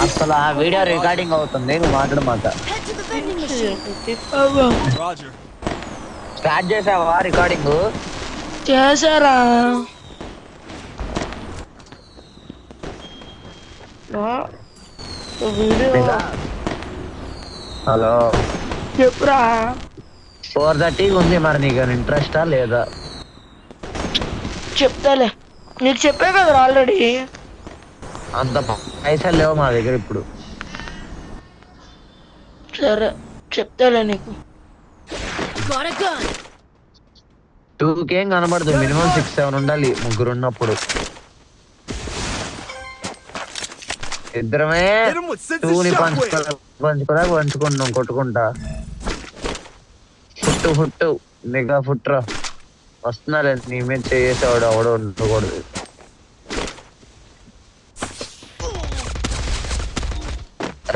అసలు ఆ video recording అవుతుంది, నువ్వు మాట్లాడమాక. స్టార్ట్ చేసావా రికార్డింగ్? చేశారా? వీడియో హలో చెప్పురా. 4:30 ఉంది, మరి నీకు ఇంట్రెస్టా లేదా? చెప్తాలే, నీకు చెప్పే కదా ఆల్రెడీ. అంత పైసలు లేవు మా దగ్గర ఇప్పుడు. సరే చెప్తాలే నీకు. 2K కనబడదు, మినిమం 6-7 ఉండాలి ముగ్గురు ఉన్నప్పుడు. ఇద్దరమే 2ని పంచుకున్నాం కొట్టుకుంటా. ఫుట్టు మెగా ఫుట్రా వస్తున్నారే, నీ మీద చేసేవాడు అవడ ఉండకూడదు.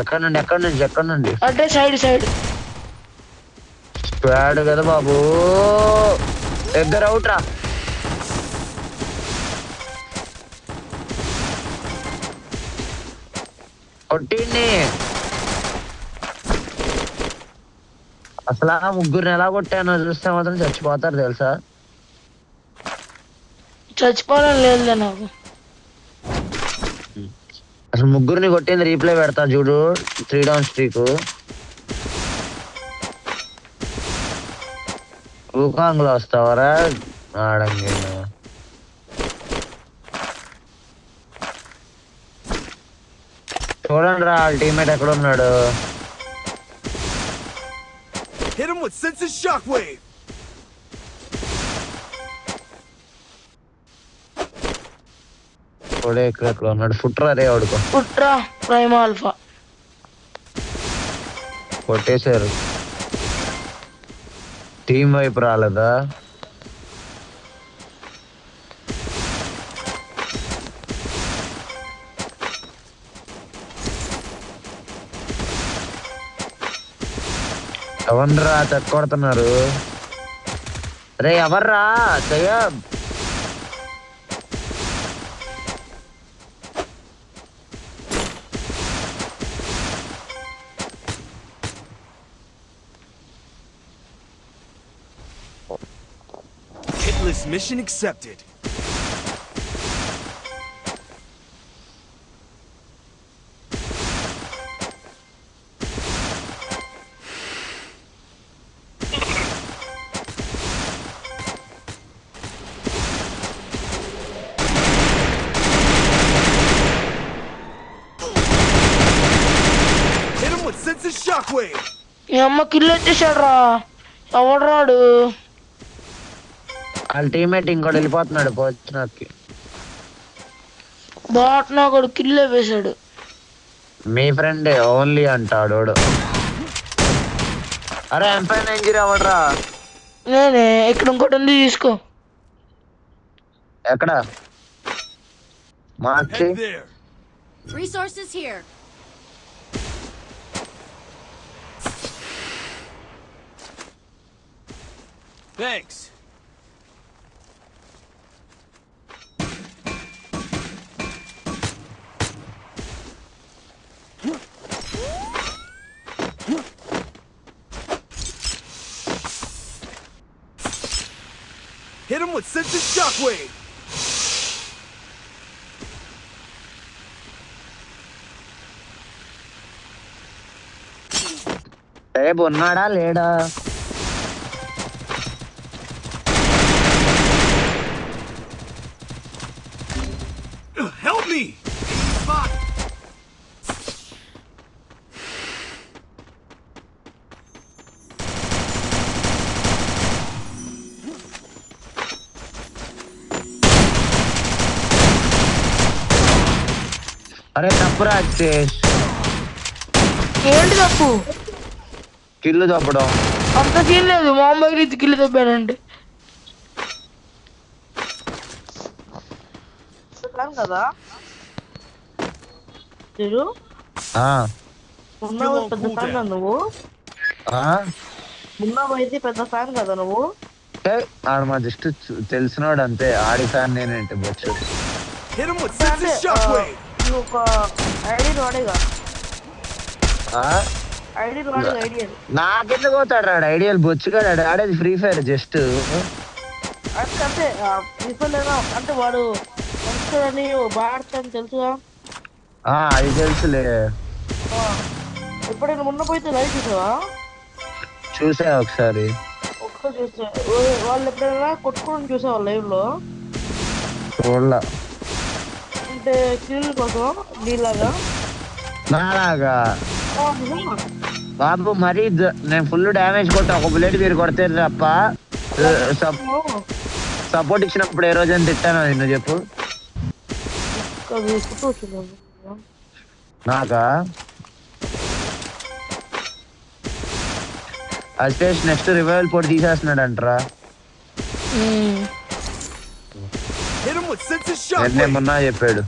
ఎక్కడ నుండి అంటే సైడ్ స్క్వాడ్ కదా బాబు. దగ్గర అవుట్ రా. కొట్టిండి. అసలు ఆ ముగ్గురిని ఎలా కొట్టానో చూస్తే మాత్రం చచ్చిపోతారు తెలుసా. చచ్చిపోవాలని లేదులే నాకు. అసలు ముగ్గురిని కొట్టింది రీప్లే పెడతా చూడు, 3 డౌన్ స్ట్రీక్. ఊకాంగ్లో వస్తావరా ఆడంగి. చూడండి రా వాళ్ళ టీమ్మేట్ ఎక్కడ ఉన్నాడు. ఎక్కడ ఉన్నాడు? ఫుట్రా రే వాడుకో. ఫుట్రా ప్రైమ్ ఆల్ఫా కొట్టేశారు. టీం వైపు రాలేదా? ఎవర్రా చెక్కొడుతున్నారు? రే ఎవర్రా చెయ్య. Hitless mission accepted. Hit him with sense of shockwave. ఈ అమ్మ కిల్ వచ్చేసాడు రా. ఎవడు రాడు? వాళ్ళ టీమ్మేట్ ఇంకోటి వెళ్ళిపోతున్నాడు పోచ్చినాకి. బాట్ నా కూడా కిల్లే వేశాడు. మీ ఫ్రెండే ఓన్లీ అంటాడు. అరే M5 అవడరా. నేనే. ఇక్కడ ఇంకోటి ఉంది, తీసుకో. ఎక్కడ మార్చి? Resources here. Thanks. Hit him with sense of shockwave. రేపు ఉన్నాడా లేడా? Help me. Spot. అరే తప్పురా అక్షేష్. ఏంటి తప్పు? కిల్లు తప్పడం. అంత సీన్ లేదు, మా అమ్మాయి రీతి కిల్లు తప్పానండి కదా. పెద్ద ఫ్యాన్ కదా నువ్వు. మున్నాబైతే పెద్ద ఫ్యాన్ కదా నువ్వు. ఆడు మా జస్ట్ తెలిసినాడు అంతే, ఆడి ఫ్యాన్ నేనేంటి బొచ్చు. ఒక ఐడి వాడేగా, ఆ? ఐడి వాడేగా, ఐడి అది. నాకెందుకు పోతాడు రాడు ఐడియల్ బొచ్చుగాడు ఆడేది ఫ్రీ ఫైర్ జస్ట్. అంటే ప్రిఫర్ అంటే వాడు వస్తాడని బాగా ఆడతాడని తెలుసుగా. అది తెలుసులే. ఆ, ఎప్పుడైనా మొన్న పోయితే లైవ్ చూసావా? చూసా ఒకసారి. ఒక్కసారి చూసా. వాళ్ళు ఎప్పుడైనా కొట్టుకోవడం చూసావా లైవ్ లో? చూడలా. అంటే కిల్ కోసం నీలాగా. నాలాగా నిజమా? బాబు మరీ నేను ఫుల్ డ్యామేజ్ కొట్టా, ఒక బుల్లెట్ మీరు కొడితే తప్ప. సపోర్ట్ ఇచ్చినప్పుడు ఏ రోజైనా తిట్టాను నిన్ను చెప్పు. అది ఫోటో వచ్చింది నాకా అస్పేష్ నెక్స్ట్ రివైవల్ పోటీ తీసేస్తున్నాడు అంటరా. Hit him with senses నిన్నే shockwave. మొన్న చెప్పాడు.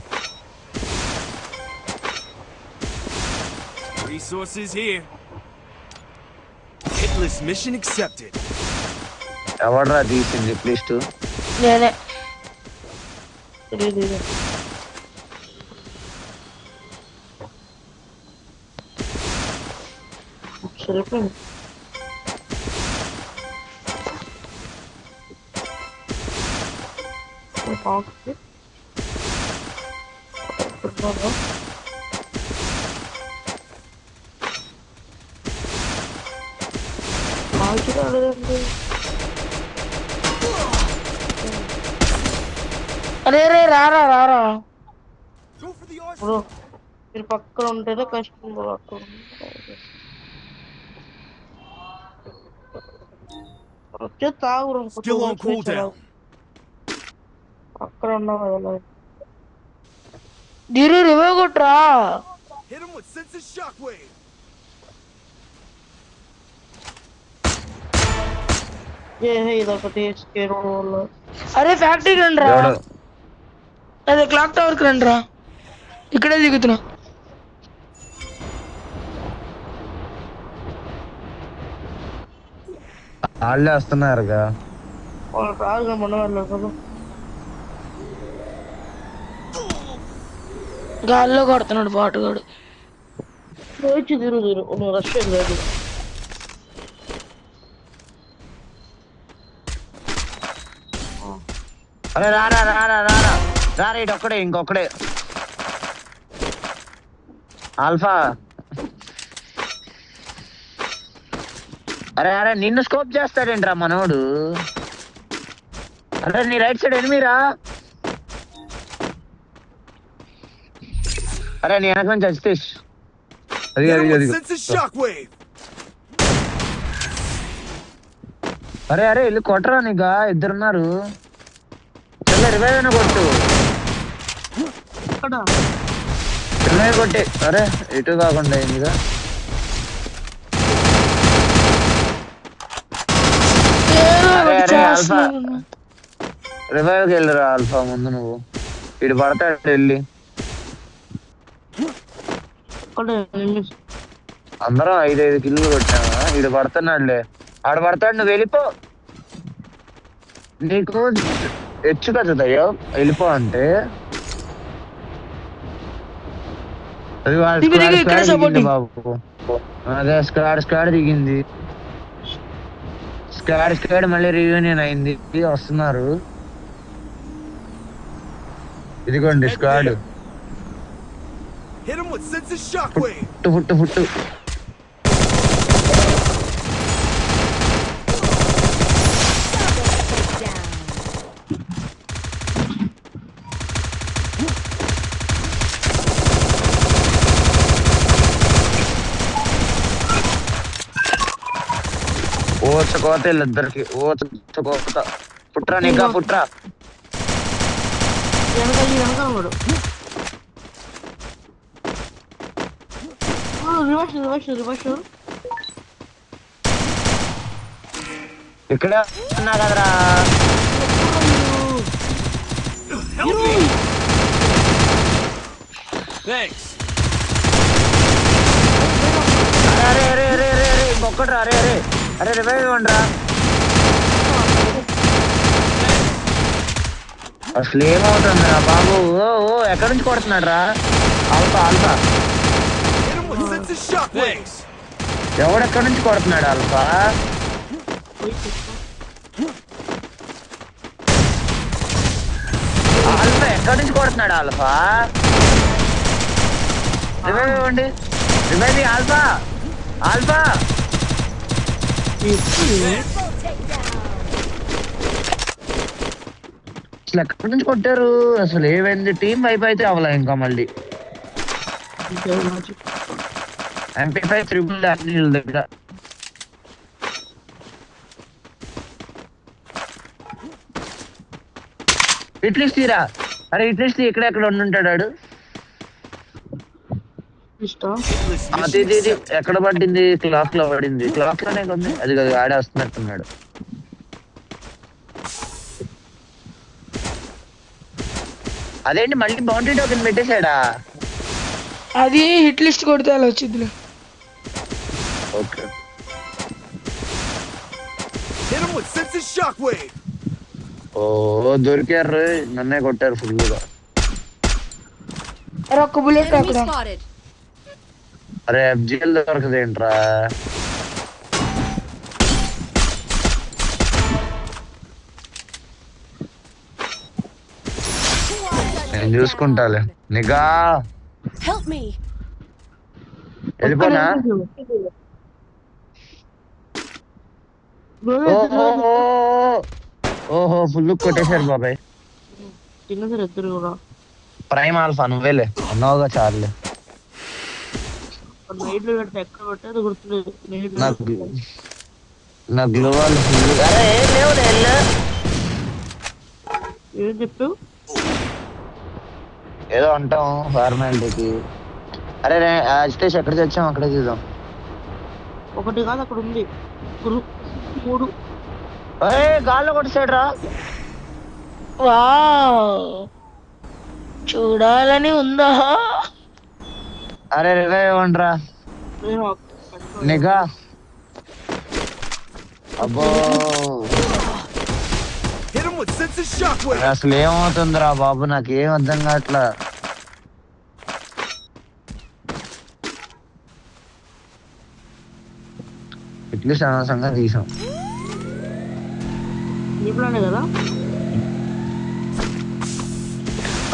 Resources here. Hitless mission accepted. ఎవడరా తీసింది లిస్ట్? నేనే. తెలియదు. సరిపోయింది. అరే రే రారా రారా Go for the arsenal. Bro, మీరు పక్కన ఉంటేనే కష్టం బ్రో. అక్కడ వచ్చే తాగురు Still on cooldown. అక్కడ ఉన్నావు కదా. దీని రివైవ్ కొట్రా. Hit him with senses shockwave. ఇదొకటి స్కేర్ వల్ల. అరే ఫ్యాక్టరీకి రండి రా. ఎవడు? అదే క్లాక్ టవర్ కి రండి రా, ఇక్కడే దిగుతున్నా. వాళ్ళే వస్తున్నారుగా. రాదుగా మన వాళ్ళు కదా. గాల్లో కొడుతున్నాడు బాటుగాడు. వచ్చి తిరుగు నువ్వు రష్ లేదు. అరే రారా రారా రారా రారా ఇటు ఒక్కడే ఇంకొక్కడే ఆల్ఫా. అరే అరే నిన్ను స్కోప్ చేస్తాడేంట్రా మనోడు. అరే నీ రైట్ సైడ్ ఎనిమిరా. అరే నీ వెనక నుంచి అజితేష్. అది Hit అది him అది with senses shockwave. అరే అరే వెళ్ళి కొట్టరా, నీగా ఇద్దరున్నారు. రివైవ్ అయినా కొట్టు, రివైవ్ కొట్టి. అరే ఇటు కాకుండా అయిందిగా. ఆల్ఫా రివైవ్కి వెళ్ళిరా ఆల్ఫా ముందు నువ్వు. ఇటు పడతాడు వెళ్ళి. అందరం 5 కిల్లు కొట్టాము. ఇటు పడుతున్నాడులే, ఆడ పడతాడు. నువ్వు వెళ్ళిపో, నీకు హెచ్చు కదయ్యో వెళ్ళిపో అంటే. అది దిగింది బాబు. అదే స్క్వాడ్ దిగింది. స్క్వాడ్ మళ్ళీ రీయూనియన్ అయింది, వస్తున్నారు. ఇదిగోండి squad. Hit him with senses shockwave. ఫుట్టు ఓచుకోత వీళ్ళిద్దరికి. ఓచుకోత పుట్రా నీకా పుట్రా. ఇక్కడే ఉన్నా కదరా. Help me. Thanks. అరే అరే అరే అరే అరే ఇంకొకటి రా. అరే అరే అరే రివైవ్ ఇవ్వండి రా. అసలు ఏమవుతుంది రా బాబు. ఓ ఎక్కడి నుంచి కొడుతున్నాడు రా. Alpha alpha Hit him with sense of shockwaves. ఎవడెక్కడి నుంచి కొడుతున్నాడు ఆల్ఫా? పోయి చూస్తా. ఆల్ఫా ఎక్కడి నుంచి కొడుతున్నాడు ఆల్ఫా? రివైవ్ ఇవ్వండి, రివైవ్ ఆల్ఫా ఆల్ఫా. అసలు ఎక్కడి నుంచి కొట్టారు? అసలు ఏమైంది? టీం వైపు అయితే అవ్వలే ఇంకా మళ్ళీ. MP5 ట్రిపుల్ వీళ్ళ దగ్గర. ఇట్లీస్ట్ తీరా. అరే ఇట్లీస్ట్ ఎక్కడెక్కడ ఉండుంటాడు. ఇష్టం అది ఇది ఎక్కడ పడింది? క్లాక్ లో పడింది. క్లాక్ లోనే ఉంది. అది కదా ఆడే వస్తున్నట్టున్నాడు. అదేంటి మళ్ళీ బౌండరీ టోకెన్ పెట్టేశాడా? అది హిట్ లిస్ట్ కొడితే అలా వచ్చిందిలే. Okay. Hit him with sense of shockwave. ఓ దొరికారు, నన్నే కొట్టారు ఫుల్ గా. అరే ఒక్క బుల్లెట్ Enemy అక్కడ. spotted. అరే FGL దొరకదేంట్రా? నేను చూసుకుంటాలే. నిఘా Help me. వెళ్ళిపోనా? ఓహో ఫుల్ కొట్టేశారు బాబాయ్. తిన్నసారి ఇద్దరు కూడా ప్రైమ్ ఆల్ఫా నువ్వేలే అన్నావుగా చాలులే. నైట్ లో పెడితే ఎక్కడ పెట్టేది గుర్తులేదు. నా గ్లోవాల్ ఫుల్. అరే ఏం లేవు వెళ్ళు. ఏం చెప్పావు? ఏదో అంటాం ఫార్మాలిటీకి. అరే అజితేష్ ఎక్కడ తెచ్చాం అక్కడే చూద్దాం. ఒకటి కాదు అక్కడ ఉంది. 3. అరే గాల్లో కొట్టేసాడు రా. చూడాలని ఉందా? అరే రివైవ్ ఇవ్వండి రా. నిఘా అబ్బో Hit him with sense of shockwave. అసలు ఏమవుతుందిరా బాబు, నాకు ఏం అర్థం కావట్లా. అట్లీస్ట్ అనవసరంగా తీసాం. నీ ప్లానే కదా.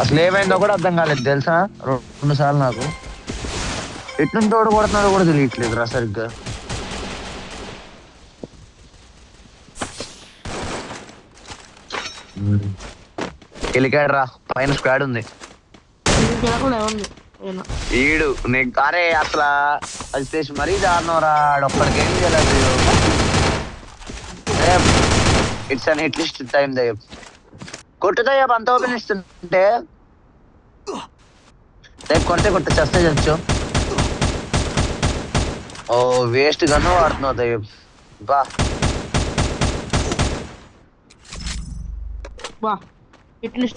అసలు ఏమైందో కూడా అర్థం కాలేదు తెలుసా 2 సార్లు. నాకు ఎట్నుంచి తోడు కొడుతున్నాడో కూడా తెలియట్లేదు రా సరిగ్గా. వెళ్ళికాడు రా, పైన స్క్వాడ్ ఉంది. ఈడు అరే అసలు అజితేష్ మరీ దారుణం రా. ఆడొక్కడికి ఏం చేయలేదు. It's an hit list time దయ్యం. కొట్టుదయ్యా అంత ఓపెన్ ఇస్తుంటే. రేపు కొడితే కొట్ట చేస్తే చచ్చు. ఓ వేస్ట్ గన్ను వాడుతున్నావు దయ్యం. బా హిట్ లిస్ట్